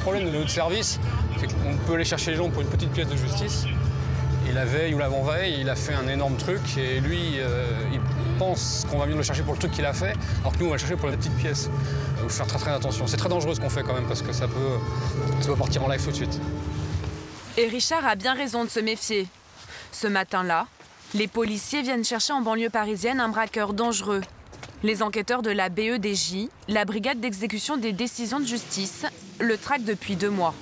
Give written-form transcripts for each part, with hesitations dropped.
problème de notre service, c'est qu'on peut aller chercher les gens pour une petite pièce de justice. Et la veille ou l'avant-veille, il a fait un énorme truc et lui, il pense qu'on va venir le chercher pour le truc qu'il a fait, alors que nous, on va le chercher pour la petite pièce. Il faut faire très très attention. C'est très dangereux ce qu'on fait quand même parce que ça peut partir en live tout de suite. Et Richard a bien raison de se méfier. Ce matin-là, les policiers viennent chercher en banlieue parisienne un braqueur dangereux. Les enquêteurs de la BEDJ, la brigade d'exécution des décisions de justice, le traquent depuis 2 mois.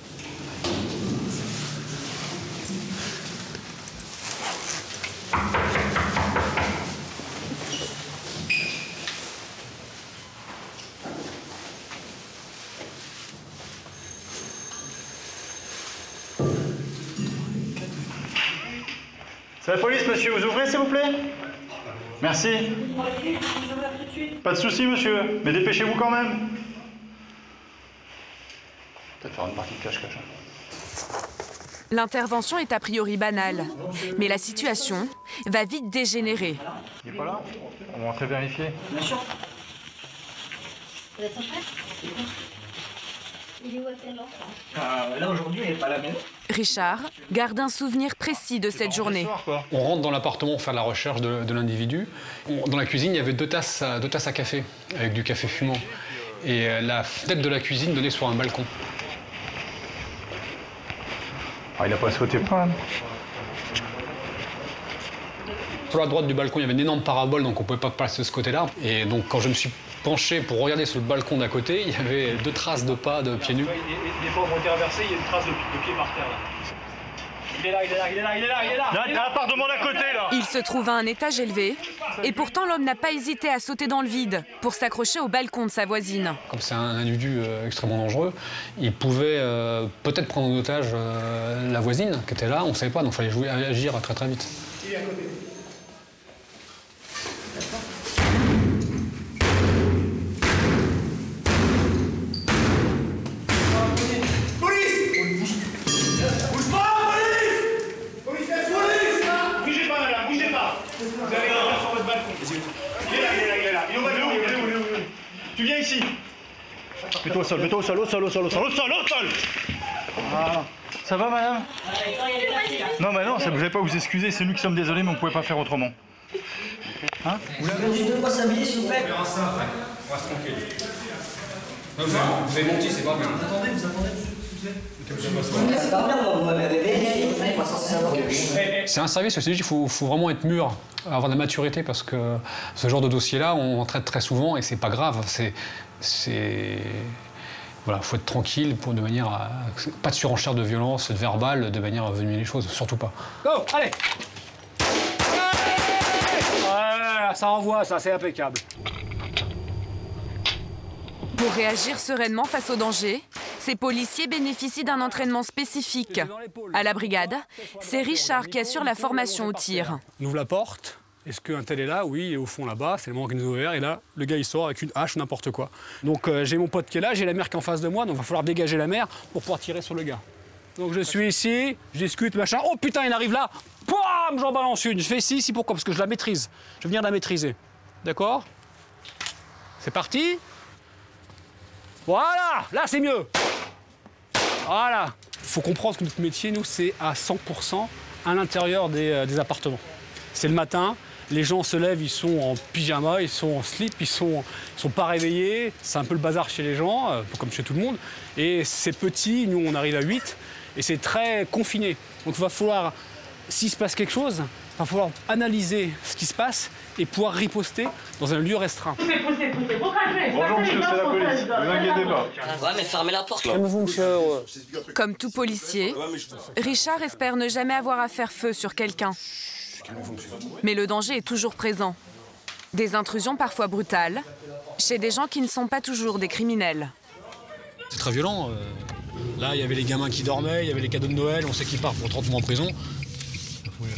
C'est la police, monsieur. Vous ouvrez, s'il vous plaît? Merci. Pas de souci, monsieur. Mais dépêchez-vous quand même. Peut-être faire une partie de cache-cache. L'intervention est a priori banale, mais la situation va vite dégénérer. Il n'est pas là? On va rentrer vérifier. Bien sûr. Vous êtes son frère? Il est où actuellement? Là, aujourd'hui, il n'est pas à la maison. Richard garde un souvenir précis de cette journée. On rentre dans l'appartement pour faire la recherche de l'individu. Dans la cuisine, il y avait 2 tasses à café, avec du café fumant. Et la fenêtre de la cuisine donnait sur un balcon. Ah, il n'a pas sauté pas. Sur la droite du balcon, il y avait une énorme parabole, donc on ne pouvait pas passer de ce côté-là. Et donc, quand je me suis penché pour regarder sur le balcon d'à côté, il y avait 2 traces de pas de pieds nus. Les pauvres ont été renversés, il y a une trace de pied par terre, là. Il est là, il est là, il est là, il est là, il est là. Il y a l'appartement d'à côté, là. Il se trouve à un étage élevé, et pourtant l'homme n'a pas hésité à sauter dans le vide pour s'accrocher au balcon de sa voisine. Comme c'est un individu extrêmement dangereux, il pouvait peut-être prendre en otage la voisine qui était là, on ne savait pas, donc il fallait agir très très vite. Il est à côté. Tu viens ici. Mets-toi au sol, mets-toi au sol, au sol, au sol, au sol, au sol, au sol. Voilà. Ça va, madame? Non, mais non, vous n'avez pas à vous excuser, c'est nous qui sommes désolés, mais on ne pouvait pas faire autrement. Hein? Vous avez juste 2 fois s'habiller, s'il vous plaît. On verra ça après. On reste tranquille. Vous avez menti, c'est pas bien. Vous attendez, s'il vous plaît. C'est pas bien, moi, vous m'avez réveillé. On n'est pas censé savoir quelque chose. C'est un service, il faut vraiment être mûr, avoir de la maturité, parce que ce genre de dossier-là, on en traite très souvent et c'est pas grave. Voilà, faut être tranquille de manière à... Pas de surenchère de violence, de verbal, de manière à venir les choses, surtout pas. Go, allez! Voilà, ça envoie, ça, c'est impeccable. Pour réagir sereinement face au danger, ces policiers bénéficient d'un entraînement spécifique. À la brigade, c'est Richard qui assure la formation au tir. On ouvre la porte. Est-ce qu'un tel est là? Oui, il est au fond là-bas, c'est le moment qu'il nous a ouvert. Et là, le gars, il sort avec une hache ou n'importe quoi. Donc j'ai mon pote qui est là, j'ai la mère qui est en face de moi, donc il va falloir dégager la mère pour pouvoir tirer sur le gars. Donc je suis ici, je discute, machin. Oh putain, il arrive là. Pouam, j'en balance une. Je fais ici, pourquoi? Parce que je la maîtrise. Je vais venir la maîtriser. D'accord? C'est parti. Voilà, là c'est mieux. Voilà. Il faut comprendre que notre métier, nous, c'est à 100% à l'intérieur des appartements. C'est le matin, les gens se lèvent, ils sont en pyjama, ils sont en slip, ils sont pas réveillés. C'est un peu le bazar chez les gens, comme chez tout le monde. Et c'est petit, nous on arrive à 8, et c'est très confiné. Donc il va falloir, s'il se passe quelque chose, il va falloir analyser ce qui se passe et pouvoir riposter dans un lieu restreint. Bonjour monsieur, c'est la police, ne vous inquiétez pas. Ouais, mais fermez la porte. Calmez-vous, monsieur. Comme tout policier, Richard espère ne jamais avoir à faire feu sur quelqu'un. Mais le danger est toujours présent. Des intrusions parfois brutales, chez des gens qui ne sont pas toujours des criminels. C'est très violent. Là, il y avait les gamins qui dormaient, il y avait les cadeaux de Noël, on sait qu'ils partent pour 30 mois en prison.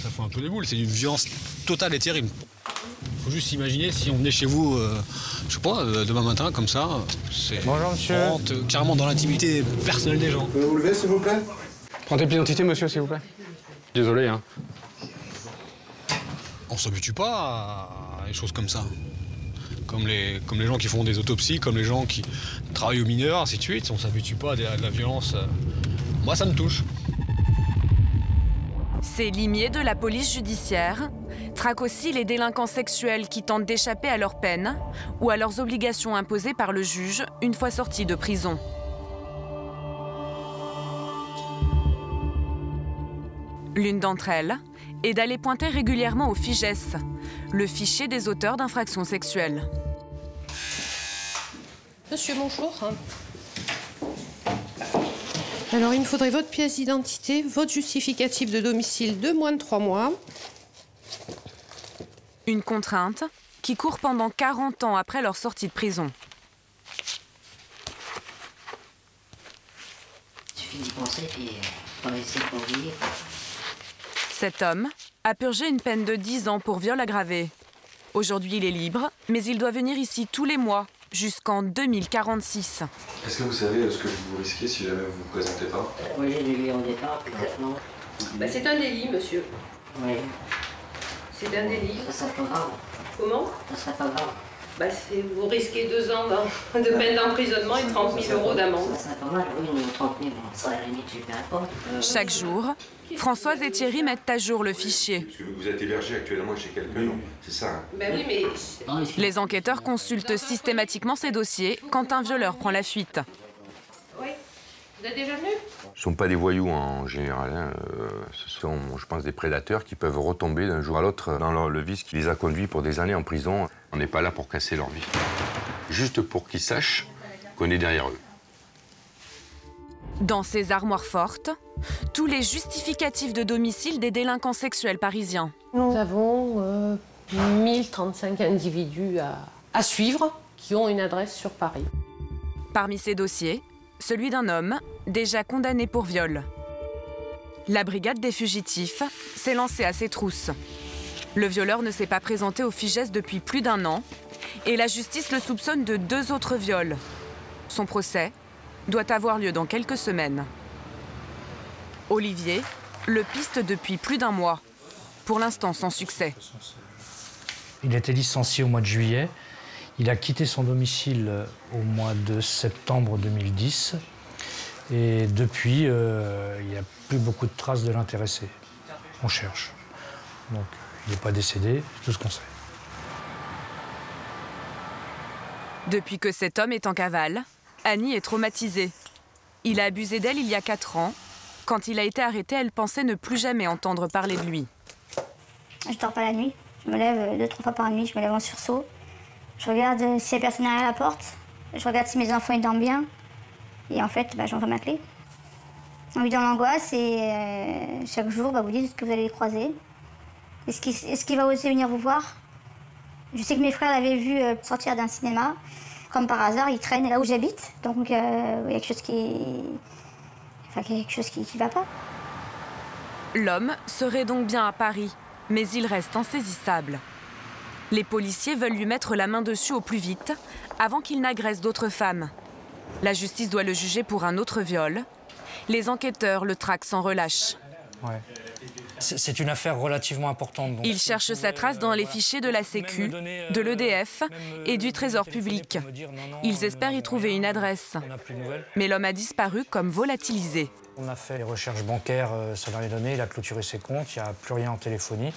Ça fout un peu les boules, c'est une violence totale et terrible. Il faut juste imaginer si on venait chez vous, je sais pas, demain matin, comme ça. Bonjour monsieur. On rentre carrément dans l'intimité personnelle des gens. Pouvez vous lever, s'il vous plaît? Prends tes pieds d'identité, monsieur, s'il vous plaît. Désolé, hein. On s'habitue pas à des choses comme ça. comme les gens qui font des autopsies, comme les gens qui travaillent aux mineurs, ainsi de suite. On ne s'habitue pas à de la violence. Moi, ça me touche. Ces limiers de la police judiciaire traquent aussi les délinquants sexuels qui tentent d'échapper à leur peine ou à leurs obligations imposées par le juge une fois sortis de prison. L'une d'entre elles est d'aller pointer régulièrement au FIGES, le fichier des auteurs d'infractions sexuelles. Monsieur, bonjour. Alors, il me faudrait votre pièce d'identité, votre justificatif de domicile de moins de 3 mois. Une contrainte qui court pendant 40 ans après leur sortie de prison. Il suffit d'y penser, puis on va essayer de conduire. Cet homme a purgé une peine de 10 ans pour viol aggravé. Aujourd'hui, il est libre, mais il doit venir ici tous les mois, jusqu'en 2046. Est-ce que vous savez ce que vous risquez si jamais vous ne vous présentez pas? Oui, j'ai dû lire au départ, peut-être non. C'est un délit, monsieur. Oui. C'est un délit. Ça serait pas grave. Comment? Ça serait pas grave. Vous risquez 2 ans de peine d'emprisonnement et 30 000 € d'amende. Ça serait pas mal, oui, nous 30 000, bon, ça à la limite, je paierai pas. Chaque jour, Françoise et Thierry mettent à jour le fichier. Parce que vous êtes hébergé actuellement chez quelqu'un, c'est ça, hein? Oui, mais... Les enquêteurs consultent systématiquement ces dossiers quand un violeur prend la fuite. Oui. Vous êtes déjà venu? Ce ne sont pas des voyous en général, hein. Ce sont, je pense, des prédateurs qui peuvent retomber d'un jour à l'autre dans le vice qui les a conduits pour des années en prison. On n'est pas là pour casser leur vie, juste pour qu'ils sachent qu'on est derrière eux. Dans ces armoires fortes, tous les justificatifs de domicile des délinquants sexuels parisiens. Nous avons 1035 individus à suivre qui ont une adresse sur Paris. Parmi ces dossiers, celui d'un homme déjà condamné pour viol. La brigade des fugitifs s'est lancée à ses trousses. Le violeur ne s'est pas présenté au FIGES depuis plus d'1 an et la justice le soupçonne de 2 autres viols. Son procès doit avoir lieu dans quelques semaines. Olivier le piste depuis plus d'1 mois, pour l'instant sans succès. Il a été licencié au mois de juillet. Il a quitté son domicile au mois de septembre 2010. Et depuis, il n'y a plus beaucoup de traces de l'intéressé. On cherche. Donc, il n'est pas décédé, c'est tout ce qu'on sait. Depuis que cet homme est en cavale, Annie est traumatisée. Il a abusé d'elle il y a 4 ans. Quand il a été arrêté, elle pensait ne plus jamais entendre parler de lui. Je dors pas la nuit. Je me lève 2-3 fois par nuit, je me lève en sursaut. Je regarde s'il y a personne derrière la porte. Je regarde si mes enfants ils dorment bien. Et en fait, j'envoie ma clé. On vit dans l'angoisse et chaque jour, vous dites ce que vous allez les croiser. Est-ce qu'il va oser venir vous voir? Je sais que mes frères l'avaient vu sortir d'un cinéma. Comme par hasard, il traîne là où j'habite. Donc il y a quelque chose qui va pas. L'homme serait donc bien à Paris, mais il reste insaisissable. Les policiers veulent lui mettre la main dessus au plus vite, avant qu'il n'agresse d'autres femmes. La justice doit le juger pour un autre viol. Les enquêteurs le traquent sans relâche. Ouais. C'est une affaire relativement importante. Donc ils cherchent sa trace dans les fichiers de la Sécu, de l'EDF et du Trésor public. Ils espèrent y trouver une adresse. Mais l'homme a disparu comme volatilisé. On a fait les recherches bancaires, ça dans les données, il a clôturé ses comptes, il n'y a plus rien en téléphonie.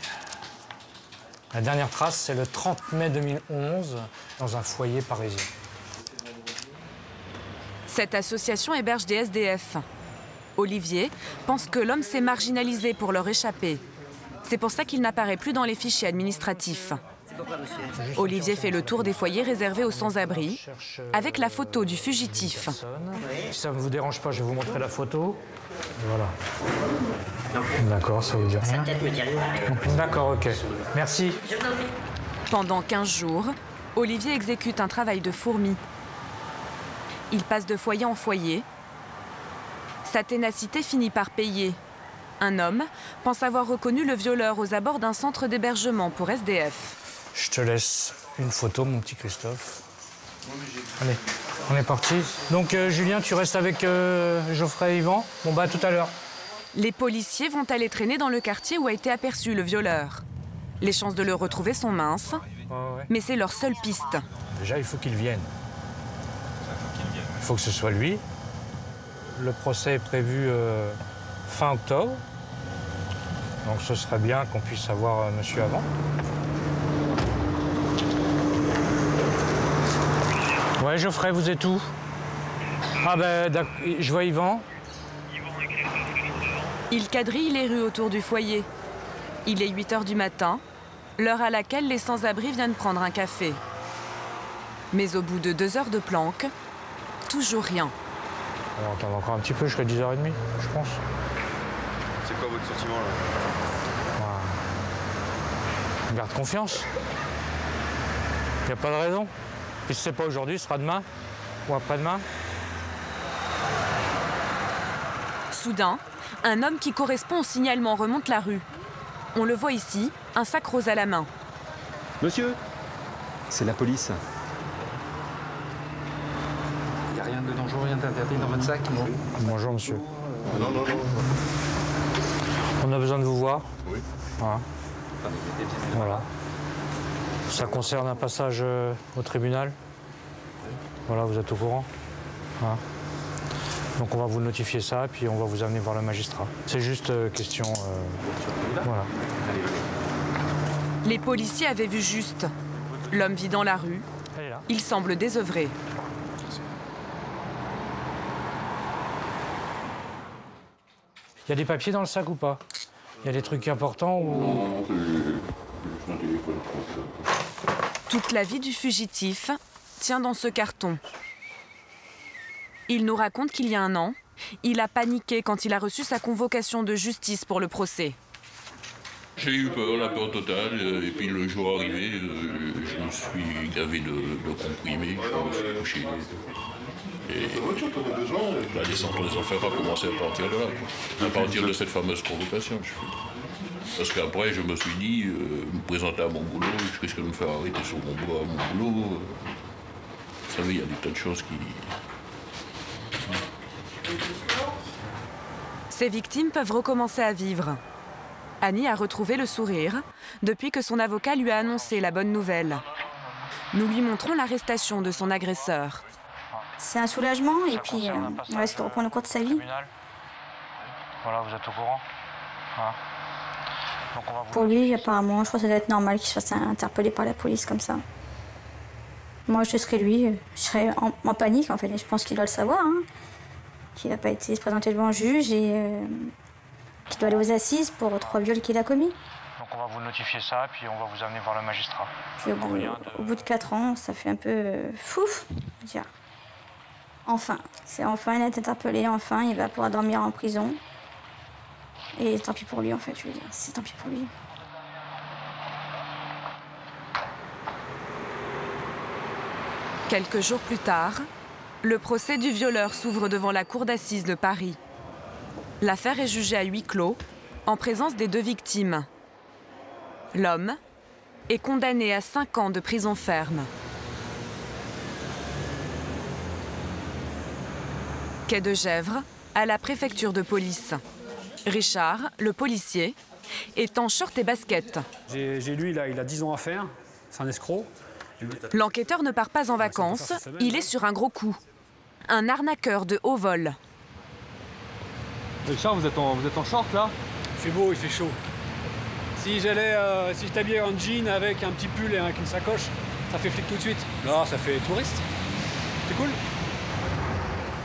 La dernière trace, c'est le 30 mai 2011, dans un foyer parisien. Cette association héberge des SDF. Olivier pense que l'homme s'est marginalisé pour leur échapper. C'est pour ça qu'il n'apparaît plus dans les fichiers administratifs. Olivier fait le tour des foyers réservés aux sans-abri, avec la photo du fugitif. Si ça ne vous dérange pas, je vais vous montrer la photo. Voilà. D'accord, ça vous dit rien. D'accord, ok. Merci. Pendant 15 jours, Olivier exécute un travail de fourmi. Il passe de foyer en foyer. Sa ténacité finit par payer. Un homme pense avoir reconnu le violeur aux abords d'un centre d'hébergement pour SDF. Je te laisse une photo, mon petit Christophe. Allez, on est parti. Donc, Julien, tu restes avec Geoffrey et Yvan. Bon, bah, à tout à l'heure. Les policiers vont aller traîner dans le quartier où a été aperçu le violeur. Les chances de le retrouver sont minces, mais c'est leur seule piste. Déjà, il faut qu'il vienne. Il faut que ce soit lui. Le procès est prévu fin octobre. Donc ce serait bien qu'on puisse avoir monsieur avant. Ouais, Geoffrey, vous êtes où? Ah ben, je vois Yvan. Il quadrille les rues autour du foyer. Il est 8 h du matin, l'heure à laquelle les sans-abri viennent prendre un café. Mais au bout de 2 heures de planque, toujours rien. On va attendre encore un petit peu jusqu'à 10h30, je pense. C'est quoi votre sentiment là? On garde confiance. Il n'y a pas de raison. Et si ce n'est pas aujourd'hui, ce sera demain ou après-demain. Soudain, un homme qui correspond au signalement remonte la rue. On le voit ici, un sac rose à la main. Monsieur, c'est la police. Il n'y a rien de dangereux, rien d'interdit dans votre sac? Non. Bonjour, monsieur. Non. On a besoin de vous voir. Oui. Voilà. Ça concerne un passage au tribunal. Voilà, vous êtes au courant. Voilà. Donc on va vous notifier ça, puis on va vous amener voir le magistrat. C'est juste question... voilà. Les policiers avaient vu juste. L'homme vit dans la rue. Il semble désœuvré. Il y a des papiers dans le sac ou pas? Il y a des trucs importants ou... Toute la vie du fugitif tient dans ce carton. Il nous raconte qu'il y a un an, il a paniqué quand il a reçu sa convocation de justice pour le procès. J'ai eu peur, la peur totale, et puis le jour arrivé, je me suis gavé de comprimés, je me suis couché. Et la descente des enfers a commencé à partir de là, à partir de cette fameuse convocation. Parce qu'après, je me suis dit, me présenter à mon boulot, je risque de me faire arrêter sur mon boulot, à mon boulot. Vous savez, il y a des tas de choses qui... Ces victimes peuvent recommencer à vivre. Annie a retrouvé le sourire depuis que son avocat lui a annoncé la bonne nouvelle. Nous lui montrons l'arrestation de son agresseur. C'est un soulagement et puis on va essayer de reprendre le cours de sa vie. Voilà, vous êtes au courant. Voilà. Donc on va vous... Pour lui, apparemment, je crois que ça doit être normal qu'il se fasse interpeller par la police comme ça. Moi, je serais lui, je serais en panique en fait. Et je pense qu'il doit le savoir, hein, qu'il n'a pas été se présenter devant un juge et qu'il doit aller aux assises pour 3 viols qu'il a commis. Donc on va vous notifier ça, puis on va vous amener voir le magistrat. Puis au bout de 4 ans, ça fait un peu fouf, dire. Enfin, c'est enfin il a été interpellé, enfin il va pouvoir dormir en prison. Et tant pis pour lui en fait, je veux dire, c'est tant pis pour lui. Quelques jours plus tard, le procès du violeur s'ouvre devant la cour d'assises de Paris. L'affaire est jugée à huis clos, en présence des 2 victimes. L'homme est condamné à 5 ans de prison ferme. Quai de Gesvres, à la préfecture de police. Richard, le policier, est en short et basket. J'ai lui, là, il a 10 ans à faire. C'est un escroc. L'enquêteur ne part pas en vacances, il est sur un gros coup. Un arnaqueur de haut vol. Richard, vous êtes en short là? Il fait beau, il fait chaud. Si je t'habillais en jean avec un petit pull et avec une sacoche, ça fait flic tout de suite. Là, ça fait touriste. C'est cool.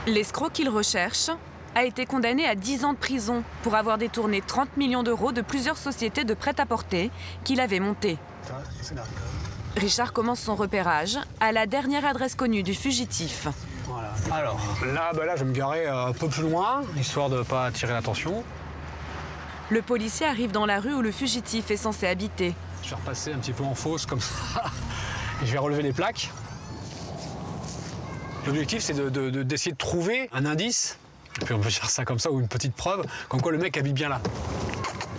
L'escroc qu'il recherche a été condamné à 10 ans de prison pour avoir détourné 30 millions d'euros de plusieurs sociétés de prêt-à-porter qu'il avait montées. Richard commence son repérage à la dernière adresse connue du fugitif. Voilà. Alors, là, je vais me garer un peu plus loin, histoire de ne pas attirer l'attention. Le policier arrive dans la rue où le fugitif est censé habiter. Je vais repasser un petit peu en fausse, comme ça, et je vais relever les plaques. L'objectif, c'est d'essayer de trouver un indice, et puis on peut faire ça comme ça, ou une petite preuve, comme quoi le mec habite bien là.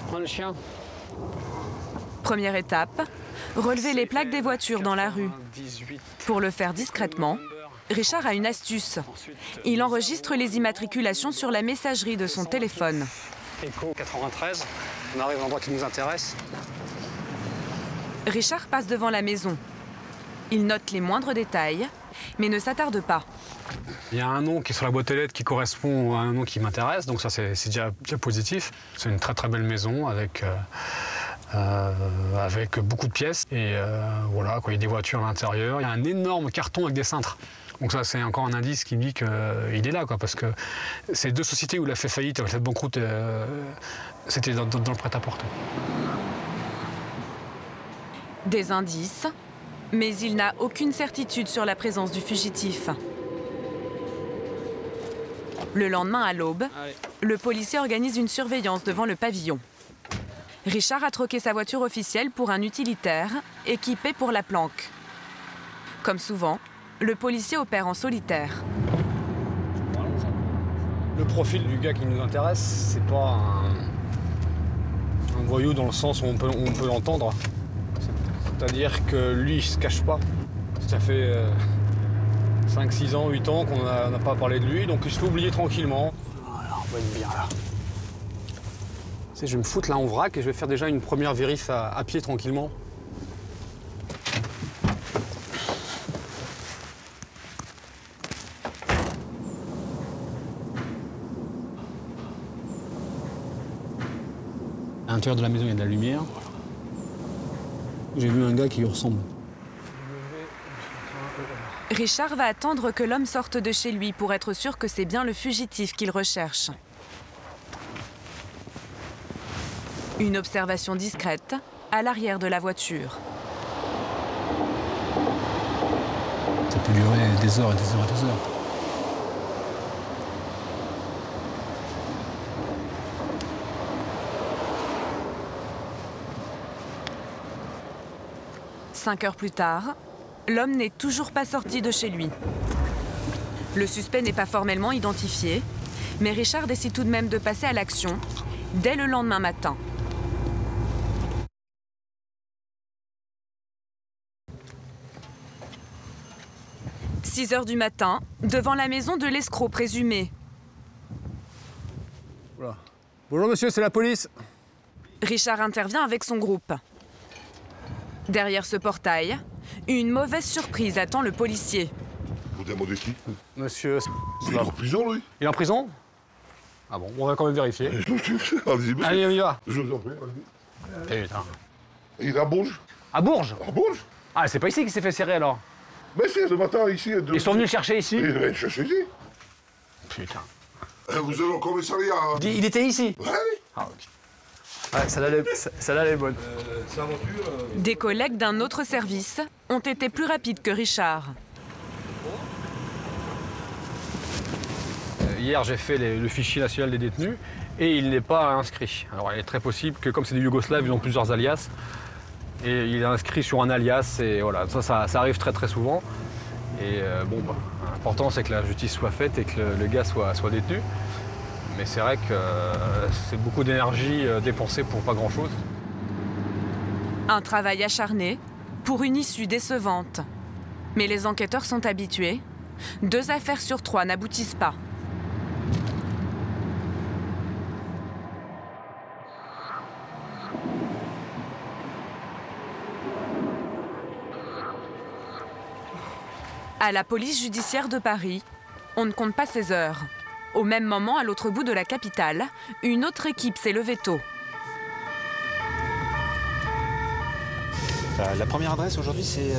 Prends le chien. Première étape, relever les plaques des voitures dans la rue. Pour le faire discrètement, Richard a une astuce. Il enregistre les immatriculations sur la messagerie de son téléphone. Echo 93, on arrive à l'endroit qui nous intéresse. Richard passe devant la maison. Il note les moindres détails, mais ne s'attarde pas. Il y a un nom qui est sur la boîte aux lettres qui correspond à un nom qui m'intéresse, donc ça c'est déjà positif. C'est une très très belle maison avec beaucoup de pièces et voilà, quoi, il y a des voitures à l'intérieur. Il y a un énorme carton avec des cintres. Donc ça c'est encore un indice qui me dit qu'il est là, quoi, parce que ces deux sociétés où il a fait faillite, avec cette banqueroute, c'était dans le prêt-à-porter. Des indices, mais il n'a aucune certitude sur la présence du fugitif. Le lendemain à l'aube, le policier organise une surveillance devant le pavillon. Richard a troqué sa voiture officielle pour un utilitaire équipé pour la planque. Comme souvent, le policier opère en solitaire. Le profil du gars qui nous intéresse, c'est pas un voyou dans le sens où on peut l'entendre. C'est-à-dire que lui, il se cache pas. Ça fait 5, 6 ans, 8 ans qu'on n'a pas parlé de lui, donc il se fait oublier tranquillement. Voilà, on va être bien là. Tu sais, je vais me foutre là en vrac et je vais faire déjà une première vérif à pied tranquillement. À l'intérieur de la maison, il y a de la lumière. J'ai vu un gars qui lui ressemble. Richard va attendre que l'homme sorte de chez lui pour être sûr que c'est bien le fugitif qu'il recherche. Une observation discrète à l'arrière de la voiture. Ça peut durer des heures et des heures et des heures. Cinq heures plus tard, l'homme n'est toujours pas sorti de chez lui. Le suspect n'est pas formellement identifié, mais Richard décide tout de même de passer à l'action dès le lendemain matin. « 6 heures du matin, devant la maison de l'escroc présumé. Voilà. Bonjour monsieur, c'est la police. Richard intervient avec son groupe. Derrière ce portail, une mauvaise surprise attend le policier. Vous demandez qui? Monsieur... Il est en prison, lui. Il est en prison? Ah bon, on va quand même vérifier. Allez-y, allez, on y va. Je vous en prie, allez-y. Putain. Il est à Bourges. À Bourges? À Bourges? Ah, c'est pas ici qu'il s'est fait serrer alors? Mais c'est ce matin, ici. Ils sont venus le chercher ici? Ils viennent le chercher ici. Putain. Vous allez au commissariat. Il était ici? Ouais. Ah, ok. Ouais, celle-là, elle est bonne. Des collègues d'un autre service ont été plus rapides que Richard. Hier, j'ai fait le fichier national des détenus et il n'est pas inscrit. Alors, il est très possible que, comme c'est des Yougoslaves, ils ont plusieurs alias. Et il est inscrit sur un alias et voilà, ça arrive très très souvent. Et bon, bah, l'important, c'est que la justice soit faite et que le gars soit détenu. Mais c'est vrai que c'est beaucoup d'énergie dépensée pour pas grand-chose. Un travail acharné pour une issue décevante. Mais les enquêteurs sont habitués. 2 affaires sur 3 n'aboutissent pas. À la police judiciaire de Paris, on ne compte pas ses heures. Au même moment, à l'autre bout de la capitale, une autre équipe s'est levée tôt. La première adresse aujourd'hui, c'est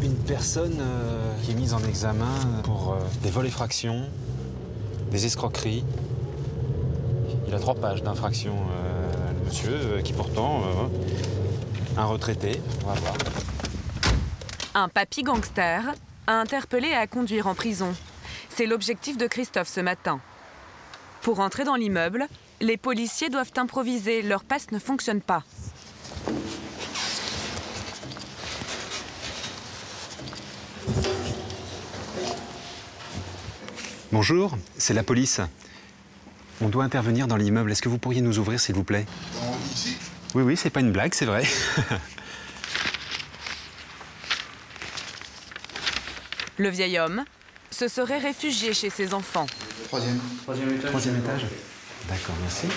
une personne qui est mise en examen pour des vols et fractions, des escroqueries. Il a 3 pages d'infraction, le monsieur, qui pourtant, un retraité, on va voir. Un papy gangster a interpellé et à conduire en prison. C'est l'objectif de Christophe ce matin. Pour entrer dans l'immeuble, les policiers doivent improviser. Leur passe ne fonctionne pas. Bonjour, c'est la police. On doit intervenir dans l'immeuble. Est-ce que vous pourriez nous ouvrir, s'il vous plaît? Ici? Oui, c'est pas une blague, c'est vrai. Le vieil homme se serait réfugié chez ses enfants. Troisième étage. Troisième étage. D'accord, merci.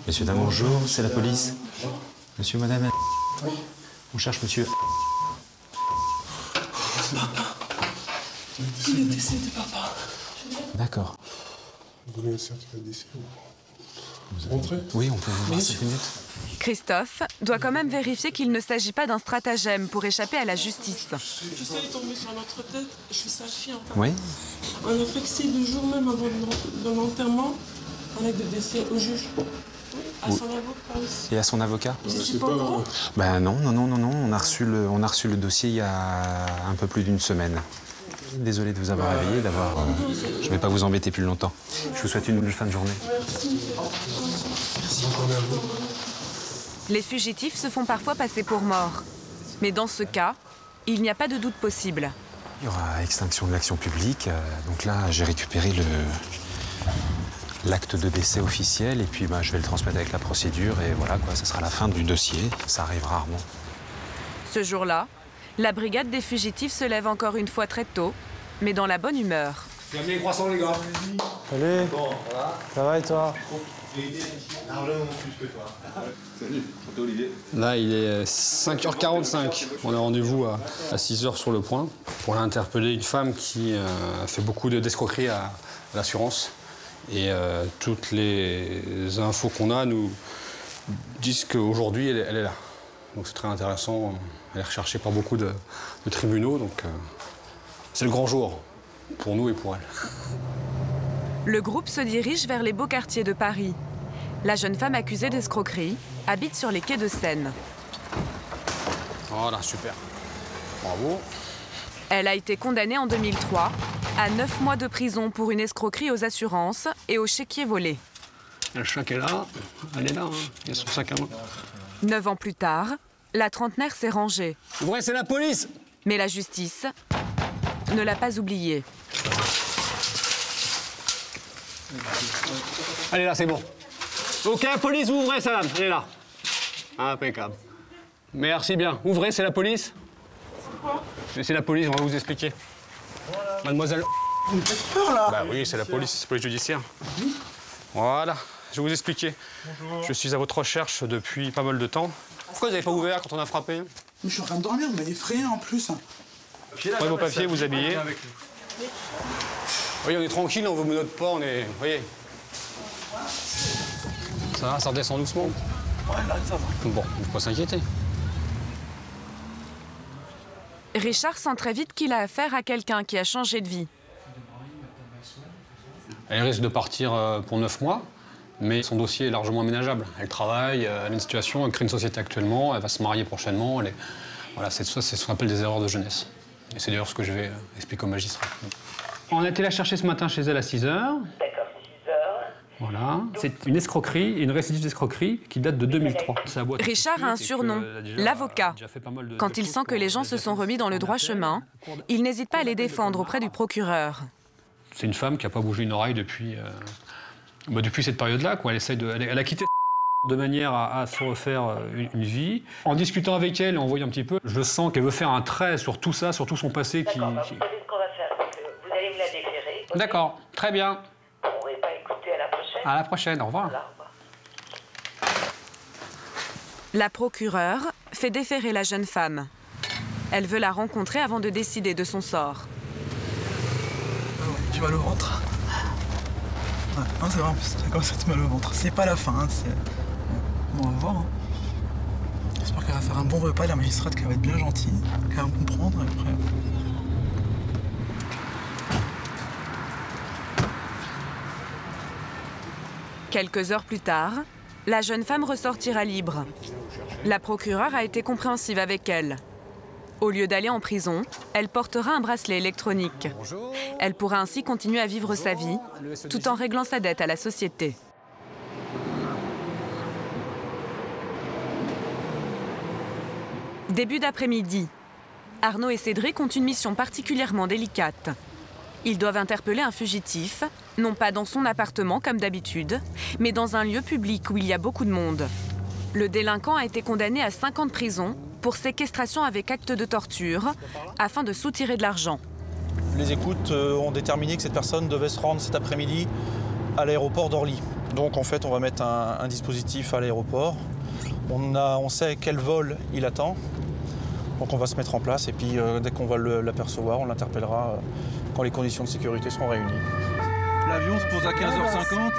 Messieurs, dames, bonjour, c'est la police. Monsieur, madame, on cherche monsieur. Papa. Il est décédé, papa. D'accord. Vous donnez un certificat de décès ou vous rentrez? Oui, on peut vous voir 5 minutes. Christophe doit quand même vérifier qu'il ne s'agit pas d'un stratagème pour échapper à la justice. Je sais, il est tombé sur notre tête. Je suis sa fille. Oui. On a fixé le jour même avant de l'enterrement un acte de décès au juge. Oui, à son avocat aussi. Et à son avocat? Je suis pas au courant. Ben non. On a reçu le dossier il y a un peu plus d'une semaine. Désolé de vous avoir réveillé, d'avoir... je ne vais pas vous embêter plus longtemps. Je vous souhaite une bonne fin de journée. Merci. Les fugitifs se font parfois passer pour morts. Mais dans ce cas, il n'y a pas de doute possible. Il y aura extinction de l'action publique. Donc là, j'ai récupéré l'acte de décès officiel et puis je vais le transmettre avec la procédure et voilà quoi, ça sera la fin du dossier. Ça arrive rarement. Ce jour-là, la brigade des fugitifs se lève encore une fois très tôt, mais dans la bonne humeur. Bienvenue les croissants les gars. Salut. Bon, voilà. Ça va et toi? Largement plus que toi. Salut, Olivier. Là, il est 5h45. On a rendez-vous à 6h sur le point pour interpeller une femme qui fait beaucoup d'escroqueries à l'assurance. Et toutes les infos qu'on a nous disent qu'aujourd'hui, elle est là. Donc c'est très intéressant. Elle est recherchée par beaucoup de tribunaux. Donc c'est le grand jour pour nous et pour elle. Le groupe se dirige vers les beaux quartiers de Paris. La jeune femme accusée d'escroquerie habite sur les quais de Seine. Voilà, super. Bravo. Elle a été condamnée en 2003 à 9 mois de prison pour une escroquerie aux assurances et au chéquier volé. Le chèque est là, elle est là, hein. Il y a son sac à main. 9 ans plus tard, la trentenaire s'est rangée. Ouais, c'est la police! Mais la justice ne l'a pas oubliée. Elle est là, c'est bon. Ok, police, vous ouvrez, Salam, elle est là. Impeccable. Merci bien. Ouvrez, c'est la police. C'est quoi? C'est la police, on va vous expliquer. Voilà. Mademoiselle... Vous me faites peur, là? Bah oui, c'est la police judiciaire. Voilà, je vais vous expliquer. Bonjour. Je suis à votre recherche depuis pas mal de temps. Pourquoi vous n'avez pas ouvert quand on a frappé? Mais je suis en train de dormir, vous m'avez effrayé en plus. Prenez vos papiers, vous habillez. Oui, on est tranquille, on ne vous menotte pas, on est... Vous voyez. Ça va, ça redescend doucement. Ouais, là, ça va. Bon, il ne faut pas s'inquiéter. Richard sent très vite qu'il a affaire à quelqu'un qui a changé de vie. Elle risque de partir pour 9 mois, mais son dossier est largement aménageable. Elle travaille, elle a une situation, elle crée une société actuellement, elle va se marier prochainement. Voilà, c'est ce qu'on appelle des erreurs de jeunesse. Et c'est d'ailleurs ce que je vais expliquer au magistrat. On a été la chercher ce matin chez elle à 6h. D'accord, c'est 6h. Voilà. C'est une escroquerie, une récidive d'escroquerie qui date de 2003. Richard a un surnom, l'avocat. Quand il sent que les gens se sont remis dans le droit chemin, il n'hésite pas à les défendre auprès du procureur. C'est une femme qui n'a pas bougé une oreille depuis cette période-là. Elle a quitté de manière à se refaire une vie. En discutant avec elle et en voyant un petit peu, je sens qu'elle veut faire un trait sur tout ça, sur tout son passé. D'accord, vous savez ce qu'on va faire, c'est que vous allez me la déclarer. D'accord, très bien. Bon, et bah écoutez, à la prochaine. À la prochaine, au revoir. Voilà, au revoir. La procureure fait déférer la jeune femme. Elle veut la rencontrer avant de décider de son sort. J'ai mal au ventre. Ouais, non, c'est vrai, en plus, ça commence à être mal au ventre. C'est pas la fin, hein, Bon, on va voir. Hein. J'espère qu'elle va faire un bon repas, la magistrate, qu'elle va être bien gentille, qu'elle va me comprendre, et après... Quelques heures plus tard, la jeune femme ressortira libre. La procureure a été compréhensive avec elle. Au lieu d'aller en prison, elle portera un bracelet électronique. Elle pourra ainsi continuer à vivre sa vie, tout en réglant sa dette à la société. Début d'après-midi, Arnaud et Cédric ont une mission particulièrement délicate. Ils doivent interpeller un fugitif, non pas dans son appartement comme d'habitude, mais dans un lieu public où il y a beaucoup de monde. Le délinquant a été condamné à 5 ans de prison pour séquestration avec acte de torture, afin de soutirer de l'argent. Les écoutes ont déterminé que cette personne devait se rendre cet après-midi à l'aéroport d'Orly. Donc en fait, on va mettre un dispositif à l'aéroport. On sait quel vol il attend. Donc on va se mettre en place et puis dès qu'on va l'apercevoir, on l'interpellera quand les conditions de sécurité seront réunies. L'avion se pose à 15h50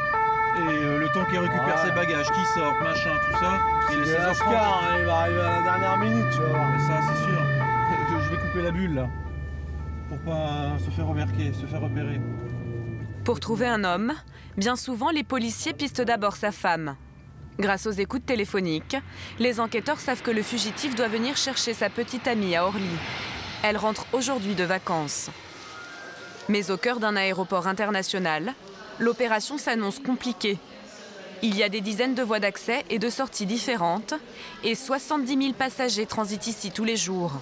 et le temps qu'il récupère ses bagages, qu'il sort, machin, tout ça. Et les 16h30, il va arriver à la dernière minute, tu vas voir. Ça, c'est sûr. Je vais couper la bulle là, pour pas se faire remarquer, se faire repérer. Pour trouver un homme, bien souvent les policiers pistent d'abord sa femme. Grâce aux écoutes téléphoniques, les enquêteurs savent que le fugitif doit venir chercher sa petite amie à Orly. Elle rentre aujourd'hui de vacances. Mais au cœur d'un aéroport international, l'opération s'annonce compliquée. Il y a des dizaines de voies d'accès et de sorties différentes et 70 000 passagers transitent ici tous les jours.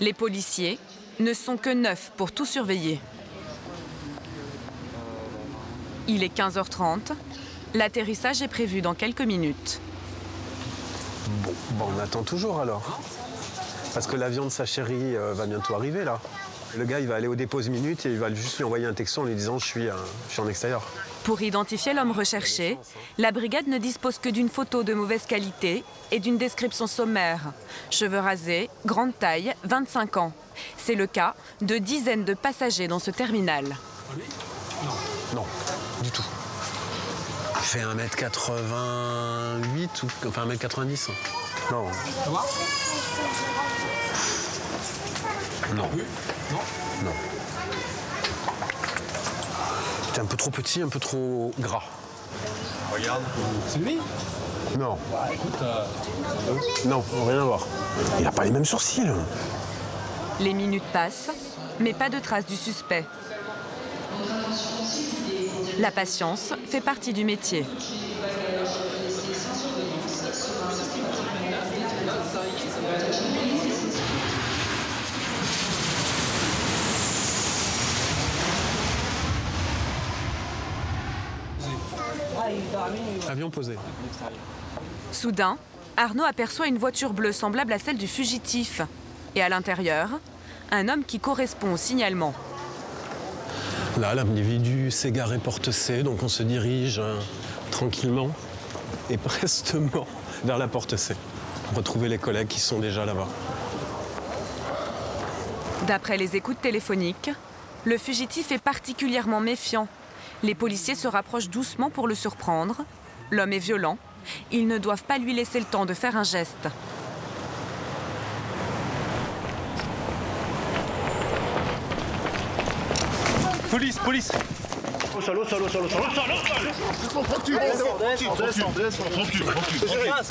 Les policiers ne sont que 9 pour tout surveiller. Il est 15h30. L'atterrissage est prévu dans quelques minutes. Bon, on attend toujours alors. Parce que l'avion de sa chérie va bientôt arriver là. Le gars, il va aller au dépose minute et il va juste lui envoyer un texto en lui disant je suis en extérieur. Pour identifier l'homme recherché, la brigade ne dispose que d'une photo de mauvaise qualité et d'une description sommaire. Cheveux rasés, grande taille, 25 ans. C'est le cas de dizaines de passagers dans ce terminal. Non, du tout. Il fait 1m88 ou enfin 1m90. Non. Ça va? Non. Non. T'es un peu trop petit, un peu trop gras. Regarde. C'est lui? Non. Bah, écoute, non, rien à voir. Il n'a pas les mêmes sourcils. Les minutes passent, mais pas de traces du suspect. La patience fait partie du métier. Avion posé. Soudain, Arnaud aperçoit une voiture bleue semblable à celle du fugitif. Et à l'intérieur, un homme qui correspond au signalement. Là, l'individu s'est garé porte C, donc on se dirige tranquillement et prestement vers la porte C. Pour retrouver les collègues qui sont déjà là-bas. D'après les écoutes téléphoniques, le fugitif est particulièrement méfiant. Les policiers se rapprochent doucement pour le surprendre. L'homme est violent. Ils ne doivent pas lui laisser le temps de faire un geste. Police, police! Salaud, salaud, salaud, salaud, salaud, salaud! Tranquille, tranquille.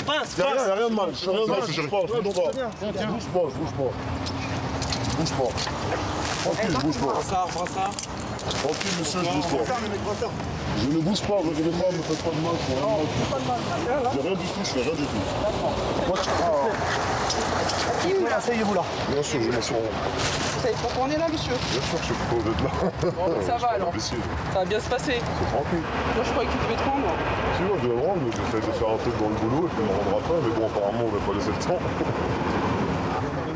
Passe. Y'a rien de mal, je bouge pas. Tranquille, bouge pas. Prends ça. Tranquille, monsieur, je bouge pas. Je ne bouge pas, vous inquiétez pas, ne me faites pas de mal. Je fais rien du tout, je fais rien du tout. Asseyez-vous là. Bien sûr, je m'assure. Vous savez pourquoi on est là, monsieur? Bien sûr que je suis pas d'être là. Bon, ça va alors. Ça va bien se passer. C'est tranquille. Moi, je croyais que tu devais te rendre. Sinon, je vais me rendre, mais j'essaie de faire un truc dans le boulot et puis me rendre après. Mais bon, apparemment, on va pas laisser le temps.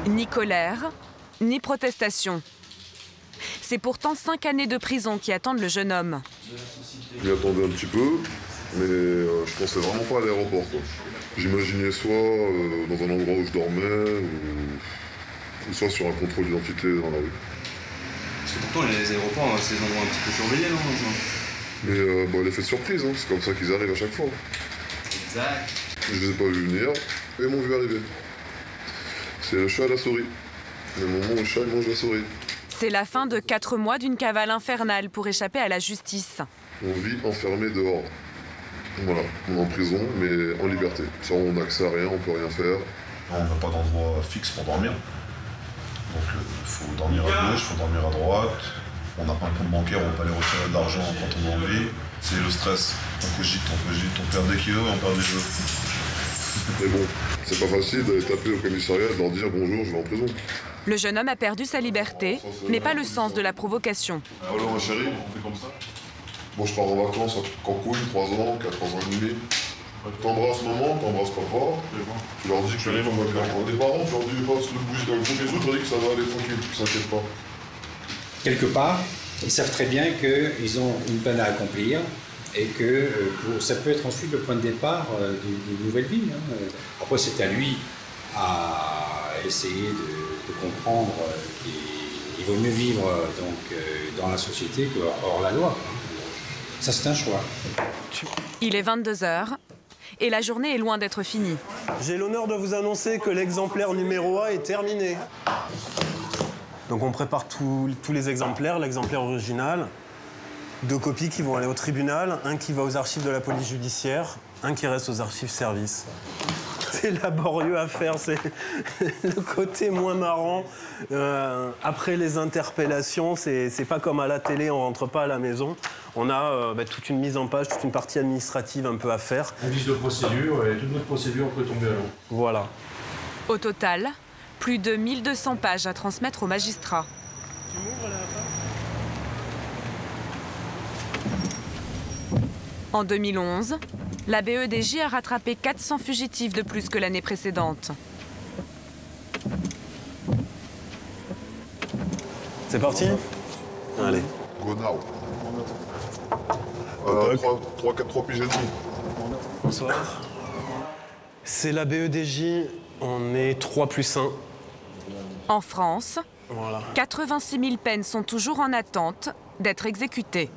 Ni colère, ni protestation. C'est pourtant 5 années de prison qui attendent le jeune homme. Je m'y attendais un petit peu, mais je pensais vraiment pas à l'aéroport. J'imaginais soit dans un endroit où je dormais, ou soit sur un contrôle d'identité dans la rue. Parce que pourtant les aéroports, c'est des endroits un petit peu surveillés, non? Mais l'effet de surprise, hein, c'est comme ça qu'ils arrivent à chaque fois. Exact. Je les ai pas vus venir, et ils m'ont vu arriver. C'est le chat à la souris. Le moment où le chat il mange la souris. C'est la fin de 4 mois d'une cavale infernale pour échapper à la justice. On vit enfermé dehors. Voilà, on est en prison, mais en liberté. Ça, on n'a accès à rien, on peut rien faire. On n'a pas d'endroit fixe pour dormir. Donc il faut dormir à gauche, il faut dormir à droite. On n'a pas un compte bancaire, on peut aller retirer de l'argent quand on a envie. C'est le stress. On cogite, on perd des kilos, on perd des jeux. Mais bon, c'est pas facile d'aller taper au commissariat et de leur dire bonjour, je vais en prison. Le jeune homme a perdu sa liberté, mais pas le sens de la provocation. Alors ma chérie, on fait comme ça. Bon, je pars en vacances à Cancun, 3 ans, 4 ans et demi. T'embrasses maman, t'embrasses papa. Tu leur dis que tu arrives en vacances. Des parents, tu leur dis passe le bougie dans le gros bisou, tu leur dis que ça va aller tranquille, tu t'inquiètes pas. Quelque part, ils savent très bien qu'ils ont une peine à accomplir et que ça peut être ensuite le point de départ d'une nouvelle vie. Après, c'est à lui à essayer de comprendre qu'il vaut mieux vivre donc, dans la société que hors la loi. Ça, c'est un choix. Il est 22 h et la journée est loin d'être finie. J'ai l'honneur de vous annoncer que l'exemplaire numéro 1 est terminé. Donc on prépare tous les exemplaires, l'exemplaire original, 2 copies qui vont aller au tribunal, un qui va aux archives de la police judiciaire, un qui reste aux archives service. C'est laborieux à faire, c'est le côté moins marrant. Après les interpellations, c'est pas comme à la télé, on rentre pas à la maison. On a toute une mise en page, toute une partie administrative un peu à faire. Un vice de procédure, et toute notre procédure peut tomber à l'eau. Voilà. Au total, plus de 1200 pages à transmettre aux magistrats. En 2011, la BEDJ a rattrapé 400 fugitifs de plus que l'année précédente. C'est parti? Allez. Go now. 3 piges et demi. Bonsoir. C'est la BEDJ, on est 3 + 1. En France, voilà. 86 000 peines sont toujours en attente d'être exécutées.